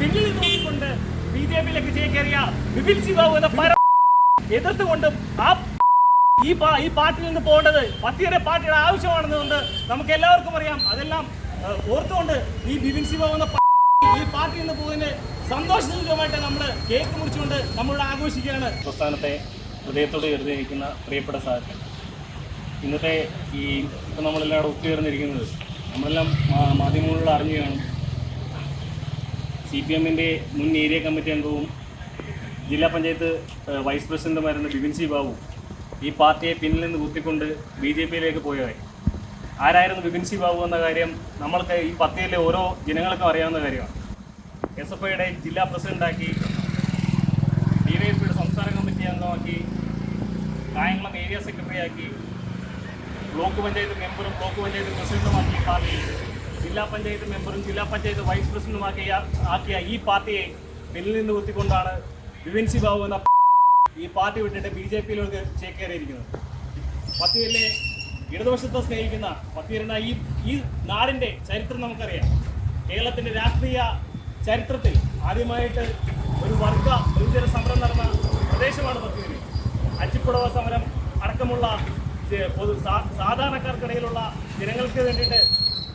പിന്നിൽ നോക്കിക്കൊണ്ട് ബിജെപിയിലേക്ക് ചേക്കേറിയ വിപിൻ സി ബാബു എന്ന എതിർത്തുകൊണ്ടും ഈ പാർട്ടിയിൽ നിന്ന് പോകേണ്ടത് പത്തിയുടെ പാർട്ടിയുടെ ആവശ്യമാണെന്നുകൊണ്ട് നമുക്ക് എല്ലാവർക്കും അറിയാം. അതെല്ലാം ഓർത്തുകൊണ്ട് ഈ വിപിൻ സി ബാബു എന്ന ഈ പാർട്ടിയിൽ നിന്ന് പോകുന്നതിന് സന്തോഷമായിട്ട് നമ്മൾ കേക്ക് മുറിച്ചുകൊണ്ട് നമ്മളിവിടെ ആഘോഷിക്കുകയാണ്. പ്രസ്ഥാനത്തെ ഹൃദയത്തോട് എഴുതിയിരിക്കുന്ന പ്രിയപ്പെട്ട സാഹചര്യം ഇന്നത്തെ ഇപ്പം നമ്മളെല്ലാം ഒത്തുചേർന്നിരിക്കുന്നത് നമ്മളെല്ലാം മാധ്യമങ്ങളിൽ അറിഞ്ഞു കാണും. CPM-ന്റെ മുൻ ഏരിയ കമ്മിറ്റി അംഗവും ജില്ലാ പഞ്ചായത്ത് വൈസ് പ്രസിഡന്റുമായിരുന്ന വിപിൻ സി ബാബു ഈ പാർട്ടിയെ പിന്നിൽ നിന്ന് കുത്തിക്കൊണ്ട് BJP-യിലേക്ക് പോയതായി. ആരായിരുന്നു വിപിൻ സി ബാബു എന്ന കാര്യം നമ്മൾക്ക് ഈ പത്തിയിലെ ഓരോ ജനങ്ങൾക്കും അറിയാവുന്ന കാര്യമാണ്. SFI-യുടെ ജില്ലാ പ്രസിഡന്റാക്കി, DYFI-യുടെ സംസ്ഥാന കമ്മിറ്റി അംഗമാക്കി, കായംകുളം ഏരിയ സെക്രട്ടറി ആക്കി, ബ്ലോക്ക് പഞ്ചായത്ത് മെമ്പറും ബ്ലോക്ക് പഞ്ചായത്ത് പ്രസിഡന്റുമാക്കി പാർട്ടി ജില്ലാ പഞ്ചായത്ത് മെമ്പറും ജില്ലാ പഞ്ചായത്ത് വൈസ് പ്രസിഡന്റുമാക്കിയ ഈ പാർട്ടിയെ പിന്നിൽ നിന്ന് കുത്തിക്കൊണ്ടാണ് വിപിൻ സി ബാബു എന്ന ഈ പാർട്ടി വിട്ടിട്ട് BJP-യിലേക്ക് ചേക്കേറിയിരിക്കുന്നത്. പത്തിയിലെ ഇടതുപക്ഷത്തെ സ്നേഹിക്കുന്ന പത്തിയിരുന്ന ഈ നാടിൻ്റെ ചരിത്രം നമുക്കറിയാം. കേരളത്തിൻ്റെ രാഷ്ട്രീയ ചരിത്രത്തിൽ ആദ്യമായിട്ട് ഒരു വർഗ ബഹുജന സമരം നടന്ന പ്രദേശമാണ് പത്തിയില്. അച്ചിപ്പുടവ സമരം അടക്കമുള്ള സാധാരണക്കാർക്കിടയിലുള്ള ജനങ്ങൾക്ക് വേണ്ടിയിട്ട്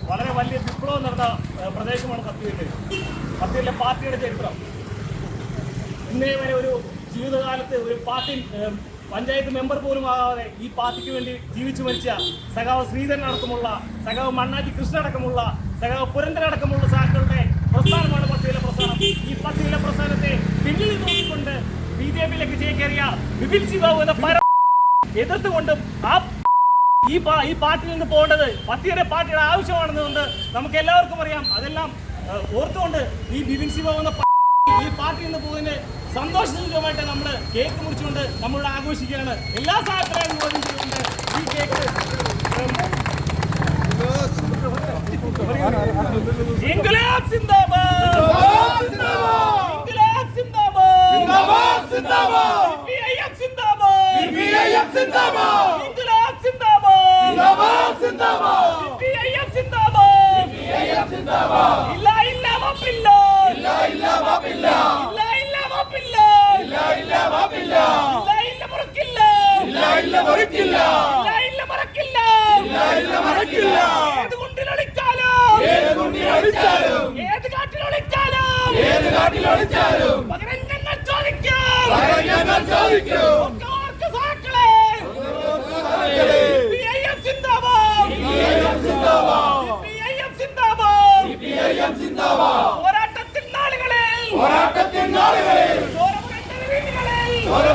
വളരെ വലിയ വിപ്ലവം നടന്ന പ്രദേശമാണ് പത്തിയിലെ പാർട്ടിയുടെ ചരിത്രം. ഇന്നേ വരെ ഒരു ജീവിതകാലത്ത് ഒരു പാർട്ടി പഞ്ചായത്ത് മെമ്പർ പോലും ആകാതെ ഈ പാർട്ടിക്ക് വേണ്ടി ജീവിച്ചു മരിച്ച സഖാവ് ശ്രീധരൻ അടക്കമുള്ള, സഖാവ് മണ്ണാജി കൃഷ്ണ അടക്കമുള്ള, സഖാവ് പുരന്തൻ അടക്കമുള്ള സാക്കളുടെ പ്രസ്ഥാനമാണ് പത്തിയിലെ പ്രസ്ഥാനം. ഈ പത്തിയിലെ പ്രസ്ഥാനത്തെ പിന്നിൽ നോക്കിക്കൊണ്ട് BJP-യിലേക്ക് ചേക്കേറിയ വിപിൻ സി ബാബു എന്ന എതിർത്തുകൊണ്ടും ഈ പാർട്ടിയിൽ നിന്ന് പോകേണ്ടത് പത്തിയുടെ പാർട്ടിയുടെ ആവശ്യമാണെന്നുകൊണ്ട് നമുക്ക് എല്ലാവർക്കും അറിയാം. അതെല്ലാം ഓർത്തുകൊണ്ട് ഈ വിപിൻ സി ബാബു എന്ന ഈ പാർട്ടിയിൽ നിന്ന് പോകുന്നതിന് സന്തോഷമായിട്ട് നമ്മൾ കേക്ക് മുറിച്ചുകൊണ്ട് നമ്മളിവിടെ ആഘോഷിക്കുകയാണ്. എല്ലാ സാഹചര്യങ്ങളും ചെയ്തുകൊണ്ട് ഈ കേക്ക് ഇൻക്ലാബ് സിന്ദാബാദ്, ഇൻക്ലാബ് സിന്ദാബാദ്, സിന്ദാബാദ് സിന്ദാബാദ്, CPIM സിന്ദാബാദ്, CPIM സിന്ദാബാദ്, ഇൻക്ലാബ് സിന്ദാബാദ്, സിന്ദാബാദ് സിന്ദാബാദ്, CPIM സിന്ദാബാദ്, CPIM സിന്ദാബാദ്. ഇല്ല ഇല്ല മാപ്പില്ല, ഇല്ല ഇല്ല മാപ്പില്ല, ഇല്ല ഇല്ല മാപ്പില്ല, ഇല്ല ഇല്ല മാപ്പില്ല, ഇല്ല ഇല്ല മറക്കില്ല, ഇല്ല ഇല്ല മറക്കില്ല, ഇല്ല ഇല്ല മറക്കില്ല, ഇല്ല ഇല്ല മറക്കില്ല. ഏത് കുണ്ടിലൊളിച്ചാലും, ഏത് കുണ്ടിലൊളിച്ചാലും, ഏത് കാട്ടിലൊളിച്ചാലും, ഏത് കാട്ടിലൊളിച്ചാലും പകരം ഞങ്ങൾ ചോദിക്കും, പകരം ഞങ്ങൾ ചോദിക്കും. CPIM സിന്ദാബാദ്, CPIM സിന്ദാബാദ്, CPIM സിന്ദാബാദ്, CPIM സിന്ദാബാദ്. പോരാട്ടത്തിൻ നാളുകളിൽ, പോരാട്ടത്തിൻ നാളുകളിൽ ചോര പുരണ്ട വീടുകളിൽ, ചോര